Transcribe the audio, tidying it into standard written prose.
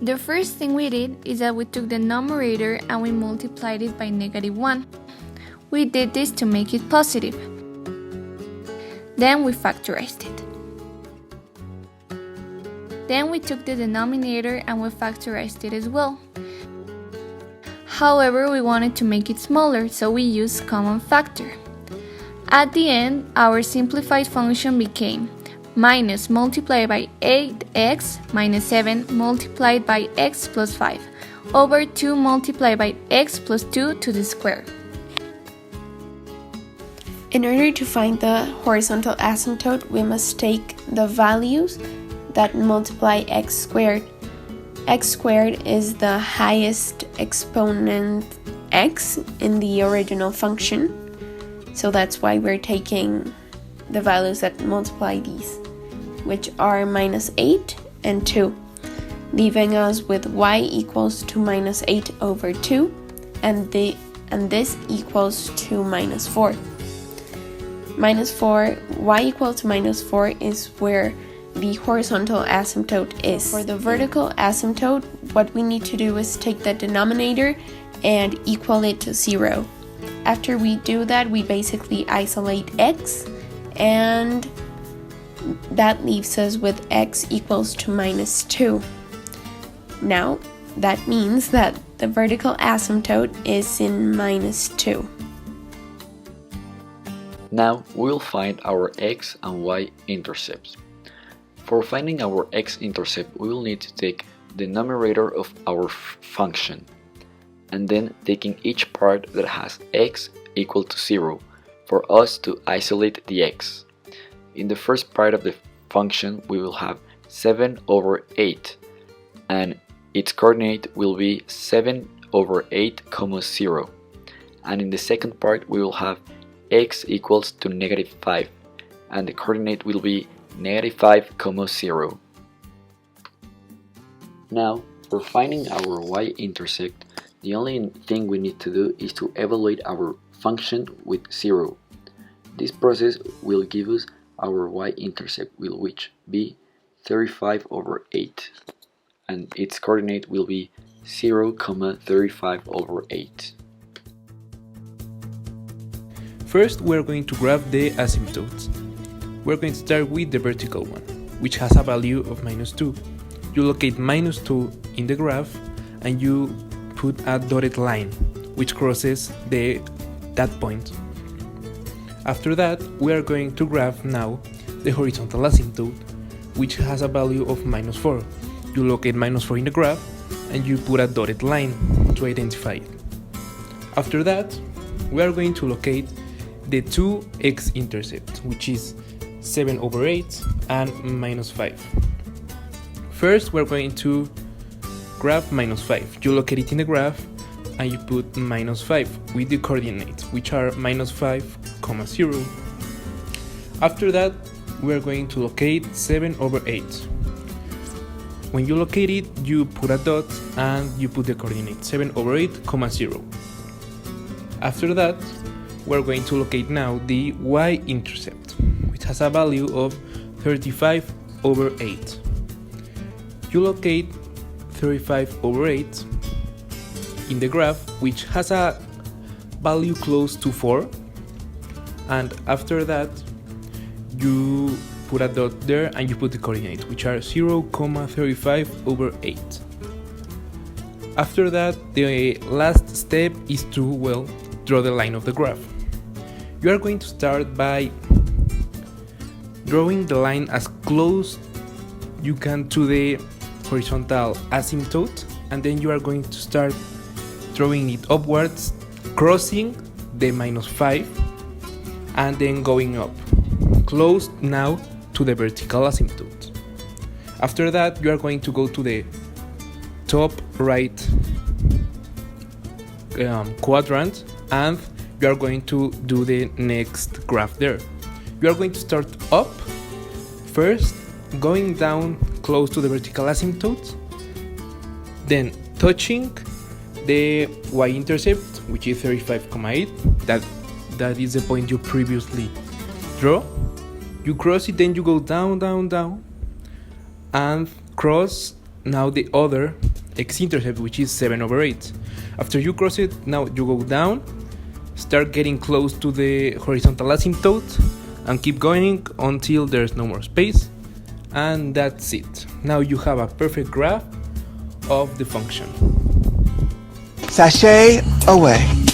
The first thing we did is that we took the numerator and we multiplied it by -1. We did this to make it positive. Then we factorized it. Then we took the denominator and we factorized it as well. However, we wanted to make it smaller, so we used common factor. At the end, our simplified function became minus multiplied by 8x minus 7 multiplied by x plus 5 over 2 multiplied by x plus 2 to the square. In order to find the horizontal asymptote, we must take the values that multiply x squared. X squared is the highest exponent x in the original function, so that's why we're taking the values that multiply these, which are minus 8 and 2, leaving us with y equals to minus 8 over 2, and this equals to minus 4. Minus 4, y equals to minus 4 is where the horizontal asymptote is. For the vertical asymptote, what we need to do is take the denominator and equal it to 0. After we do that, we basically isolate x, and that leaves us with x equals to minus 2. Now, that means that the vertical asymptote is in minus 2. Now we'll find our x and y intercepts. For finding our x-intercept, we will need to take the numerator of our function, and then taking each part that has x equal to 0 for us to isolate the x. In the first part of the function, we will have 7 over 8, and its coordinate will be 7 over 8, 0. And in the second part, we will have x equals to -5, and the coordinate will be -5, 0. Now, for finding our y-intercept, the only thing we need to do is to evaluate our function with 0. This process will give us our y-intercept, which be 35 over 8, and its coordinate will be 0, 35 over 8. First, we're going to graph the asymptotes. We're going to start with the vertical one, which has a value of -2. You locate -2 in the graph and you put a dotted line which crosses that point. After that, we are going to graph now the horizontal asymptote, which has a value of -4. You locate -4 in the graph and you put a dotted line to identify it. After that, we are going to locate the two x-intercepts, which is 7 over 8 and -5. First, we're going to graph -5. You locate it in the graph and you put -5 with the coordinates, which are -5, 0. After that, we're going to locate 7 over 8. When you locate it, you put a dot and you put the coordinate 7 over 8, 0. After that, we're going to locate now the y-intercept, which has a value of 35 over 8. You locate 35 over 8 in the graph, which has a value close to 4, and after that you put a dot there and you put the coordinates, which are 0, 35 over 8. After that, the last step is to, draw the line of the graph. You are going to start by drawing the line as close you can to the horizontal asymptote, and then you are going to start drawing it upwards, crossing the -5 and then going up, close now to the vertical asymptote. After that, you are going to go to the top right quadrant and you are going to do the next graph there. You are going to start up first, going down close to the vertical asymptote, then touching the y-intercept, which is 35,8. That is the point you previously draw. You cross it, then you go down, down, down, and cross now the other x-intercept, which is 7/8. After you cross it, now you go down, start getting close to the horizontal asymptote, and keep going until there's no more space, and that's it. Now you have a perfect graph of the function. Sashay away.